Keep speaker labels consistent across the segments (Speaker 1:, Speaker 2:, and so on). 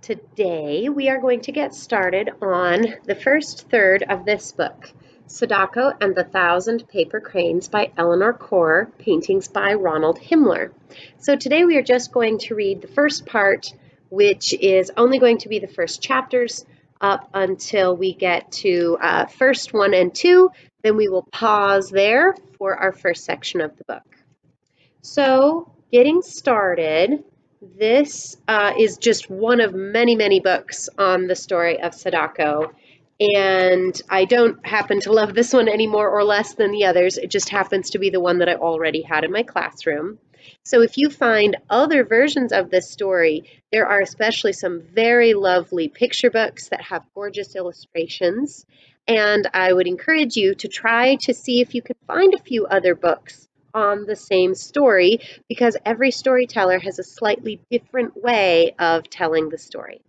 Speaker 1: Today we are going to get started on the first third of this book, Sadako and the Thousand Paper Cranes by Eleanor Corr, paintings by Ronald Himmler. So today we are just going to read the first part, which is only going to be the first chapters up until we get to first 1 and 2. Then we will pause there for our first section of the book. So getting started, this is just one of many, many books on the story of Sadako. And I don't happen to love this one any more or less than the others. It just happens to be the one that I already had in my classroom. So if you find other versions of this story, there are especially some very lovely picture books that have gorgeous illustrations. And I would encourage you to try to see if you can find a few other books on the same story, because every storyteller has a slightly different way of telling the story.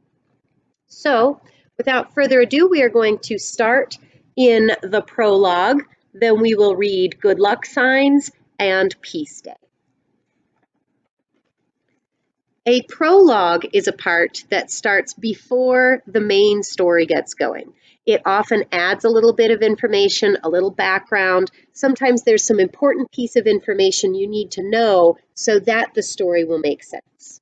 Speaker 1: So, without further ado, we are going to start in the prologue. Then we will read Good Luck Signs and Peace Day. A prologue is a part that starts before the main story gets going. It often adds a little bit of information, a little background. Sometimes there's some important piece of information you need to know so that the story will make sense.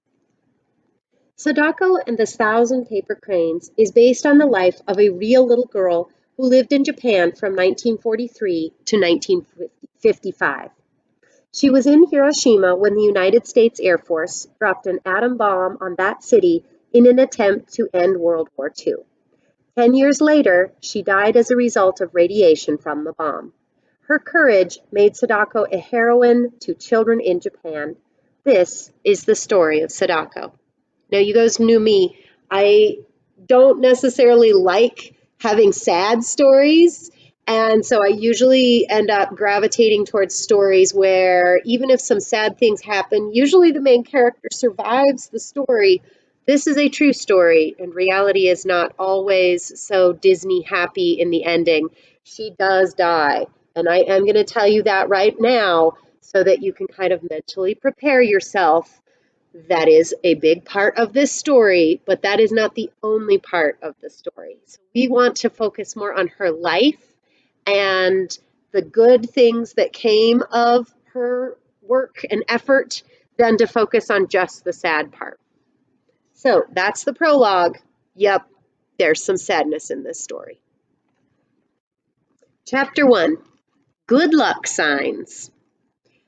Speaker 1: Sadako and the Thousand Paper Cranes is based on the life of a real little girl who lived in Japan from 1943 to 1955. She was in Hiroshima when the United States Air Force dropped an atom bomb on that city in an attempt to end World War II. 10 years later, she died as a result of radiation from the bomb. Her courage made Sadako a heroine to children in Japan. This is the story of Sadako. Now, you guys knew me. I don't necessarily like having sad stories. And so I usually end up gravitating towards stories where even if some sad things happen, usually the main character survives the story. This is a true story, and reality is not always so Disney happy in the ending. She does die, and I am going to tell you that right now so that you can kind of mentally prepare yourself. That is a big part of this story, but that is not the only part of the story. So we want to focus more on her life and the good things that came of her work and effort than to focus on just the sad part. So that's the prologue. Yep, there's some sadness in this story. Chapter 1, Good Luck Signs.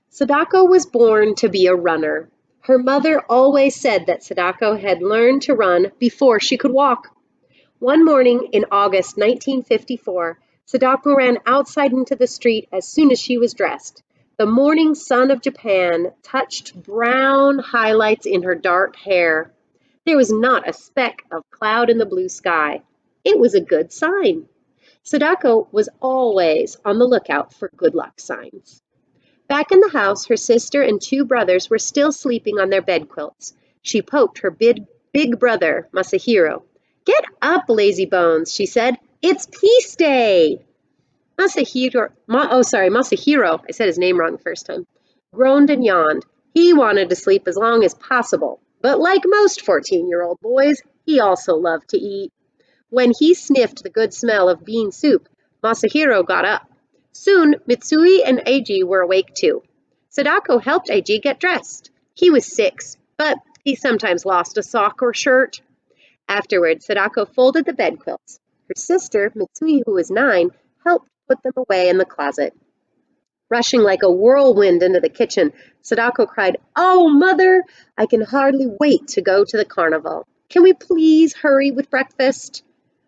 Speaker 1: Sadako was born to be a runner. Her mother always said that Sadako had learned to run before she could walk. One morning in August 1954, Sadako ran outside into the street as soon as she was dressed. The morning sun of Japan touched brown highlights in her dark hair. There was not a speck of cloud in the blue sky. It was a good sign. Sadako was always on the lookout for good luck signs. Back in the house, her sister and 2 brothers were still sleeping on their bed quilts. She poked her big brother, Masahiro. "Get up, lazy bones," she said. "It's Peace Day." Masahiro, I said his name wrong the first time, groaned and yawned. He wanted to sleep as long as possible, but like most 14-year-old boys, he also loved to eat. When he sniffed the good smell of bean soup, Masahiro got up. Soon, Mitsui and Eiji were awake too. Sadako helped Eiji get dressed. He was 6, but he sometimes lost a sock or shirt. Afterward, Sadako folded the bed quilts. Her sister, Mitsui, who was 9, helped put them away in the closet. Rushing like a whirlwind into the kitchen, Sadako cried, "Oh, Mother, I can hardly wait to go to the carnival. Can we please hurry with breakfast?"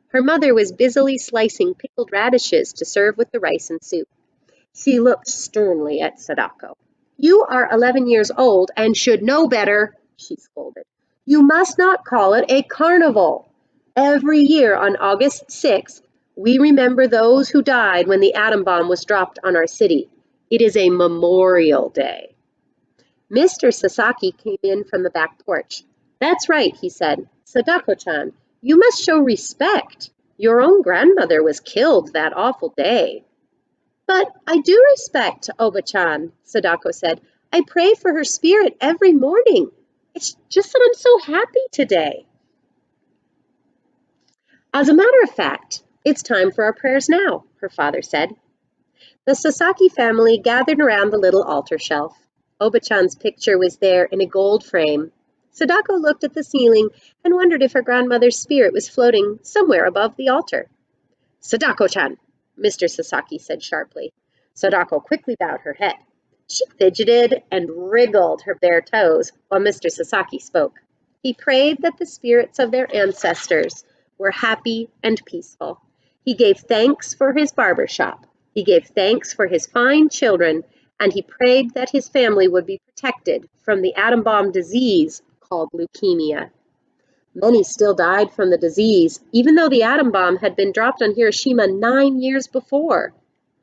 Speaker 1: Her mother was busily slicing pickled radishes to serve with the rice and soup. She looked sternly at Sadako. "You are 11 years old and should know better," she scolded. "You must not call it a carnival. Every year on August 6th, we remember those who died when the atom bomb was dropped on our city. It is a Memorial Day." Mr. Sasaki came in from the back porch. "That's right," he said. "Sadako-chan, you must show respect. Your own grandmother was killed that awful day." "But I do respect Oba-chan," Sadako said. "I pray for her spirit every morning. It's just that I'm so happy today." As a matter of fact, it's time for our prayers now, her father said. The Sasaki family gathered around the little altar shelf. Oba-chan's picture was there in a gold frame. Sadako looked at the ceiling and wondered if her grandmother's spirit was floating somewhere above the altar. Sadako-chan, Mr. Sasaki said sharply. Sadako quickly bowed her head. She fidgeted and wriggled her bare toes while Mr. Sasaki spoke. He prayed that the spirits of their ancestors were happy and peaceful. He gave thanks for his barber shop. He gave thanks for his fine children, and he prayed that his family would be protected from the atom bomb disease called leukemia. Many still died from the disease, even though the atom bomb had been dropped on Hiroshima 9 years before.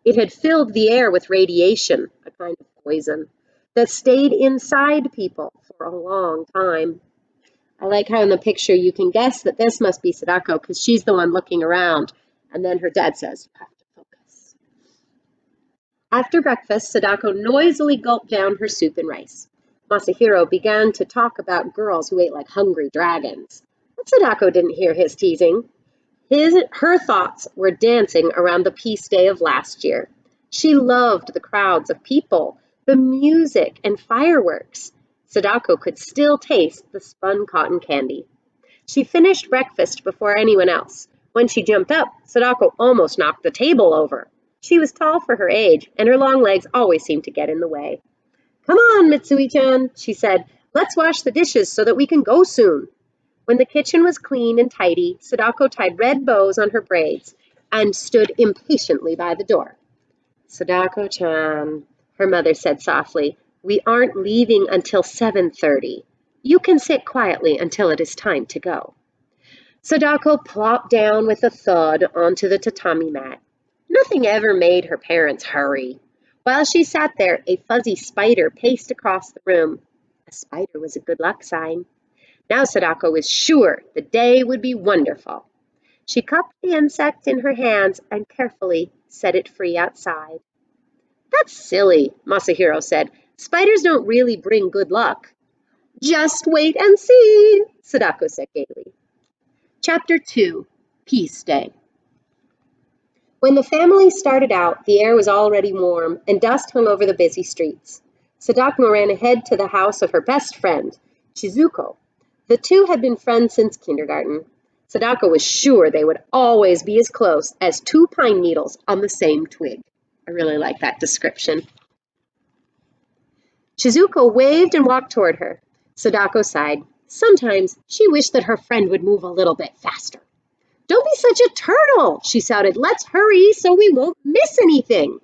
Speaker 1: It had filled the air with radiation, a kind of poison, that stayed inside people for a long time. I like how in the picture you can guess that this must be Sadako because she's the one looking around, and then her dad says, "You have to focus." After breakfast, Sadako noisily gulped down her soup and rice. Masahiro began to talk about girls who ate like hungry dragons. But Sadako didn't hear his teasing. Her thoughts were dancing around the peace day of last year. She loved the crowds of people, the music and fireworks. Sadako could still taste the spun cotton candy. She finished breakfast before anyone else. When she jumped up, Sadako almost knocked the table over. She was tall for her age, and her long legs always seemed to get in the way. "Come on, Mitsui-chan," she said. "Let's wash the dishes so that we can go soon." When the kitchen was clean and tidy, Sadako tied red bows on her braids and stood impatiently by the door. "Sadako-chan," her mother said softly, "we aren't leaving until 7:30. You can sit quietly until it is time to go." Sadako plopped down with a thud onto the tatami mat. Nothing ever made her parents hurry. While she sat there, a fuzzy spider paced across the room. A spider was a good luck sign. Now Sadako was sure the day would be wonderful. She cupped the insect in her hands and carefully set it free outside. "That's silly," Masahiro said. "Spiders don't really bring good luck." "Just wait and see," Sadako said gaily. Chapter 2, Peace Day. When the family started out, the air was already warm, and dust hung over the busy streets. Sadako ran ahead to the house of her best friend, Chizuko. The two had been friends since kindergarten. Sadako was sure they would always be as close as two pine needles on the same twig. I really like that description. Chizuko waved and walked toward her. Sadako sighed. Sometimes she wished that her friend would move a little bit faster. "Don't be such a turtle," she shouted. "Let's hurry so we won't miss anything."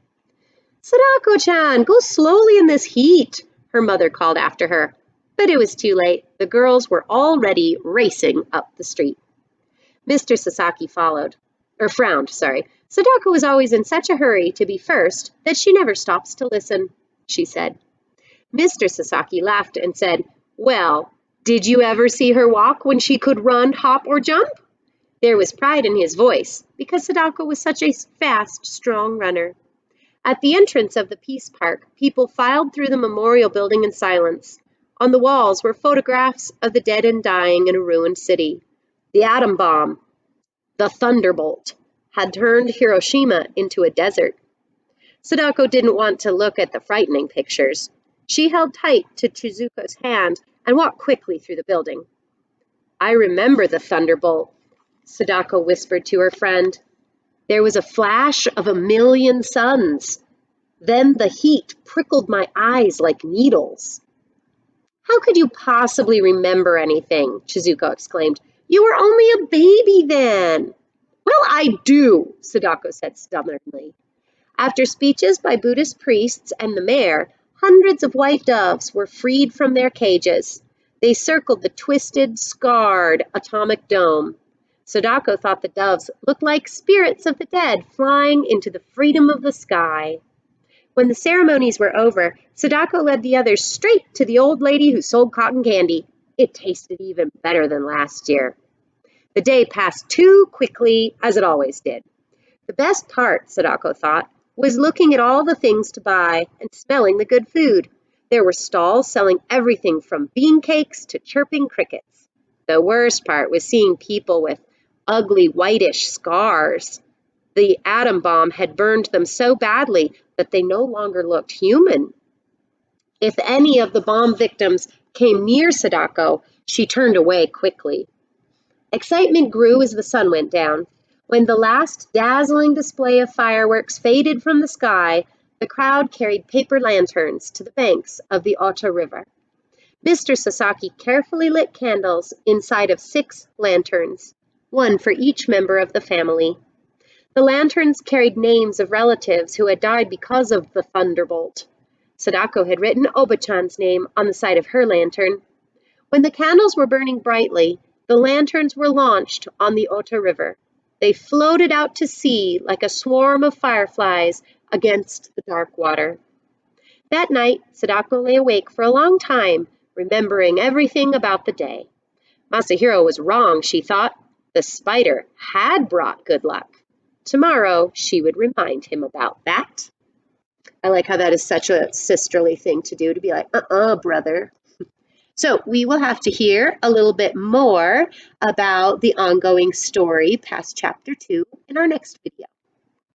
Speaker 1: "Sadako-chan, go slowly in this heat," her mother called after her. But it was too late. The girls were already racing up the street. Mr. Sasaki frowned. "Sadako was always in such a hurry to be first that she never stops to listen," she said. Mr. Sasaki laughed and said, "Well, did you ever see her walk when she could run, hop, or jump?" There was pride in his voice, because Sadako was such a fast, strong runner. At the entrance of the Peace Park, people filed through the memorial building in silence. On the walls were photographs of the dead and dying in a ruined city. The atom bomb, the thunderbolt, had turned Hiroshima into a desert. Sadako didn't want to look at the frightening pictures. She held tight to Chizuko's hand and walked quickly through the building. "I remember the thunderbolt," Sadako whispered to her friend. "There was a flash of 1,000,000 suns. Then the heat prickled my eyes like needles." "How could you possibly remember anything?" Chizuko exclaimed. "You were only a baby then." "Well, I do," Sadako said stubbornly. After speeches by Buddhist priests and the mayor, hundreds of white doves were freed from their cages. They circled the twisted, scarred atomic dome. Sadako thought the doves looked like spirits of the dead flying into the freedom of the sky. When the ceremonies were over, Sadako led the others straight to the old lady who sold cotton candy. It tasted even better than last year. The day passed too quickly, as it always did. The best part, Sadako thought, was looking at all the things to buy and smelling the good food. There were stalls selling everything from bean cakes to chirping crickets. The worst part was seeing people with ugly whitish scars. The atom bomb had burned them so badly that they no longer looked human. If any of the bomb victims came near Sadako, she turned away quickly. Excitement grew as the sun went down. When the last dazzling display of fireworks faded from the sky, the crowd carried paper lanterns to the banks of the Ota River. Mr. Sasaki carefully lit candles inside of 6 lanterns, one for each member of the family. The lanterns carried names of relatives who had died because of the thunderbolt. Sadako had written Oba-chan's name on the side of her lantern. When the candles were burning brightly, the lanterns were launched on the Ota River. They floated out to sea like a swarm of fireflies against the dark water. That night, Sadako lay awake for a long time, remembering everything about the day. Masahiro was wrong, she thought. The spider had brought good luck. Tomorrow, she would remind him about that. I like how that is such a sisterly thing to do, to be like, brother. So we will have to hear a little bit more about the ongoing story past chapter 2 in our next video.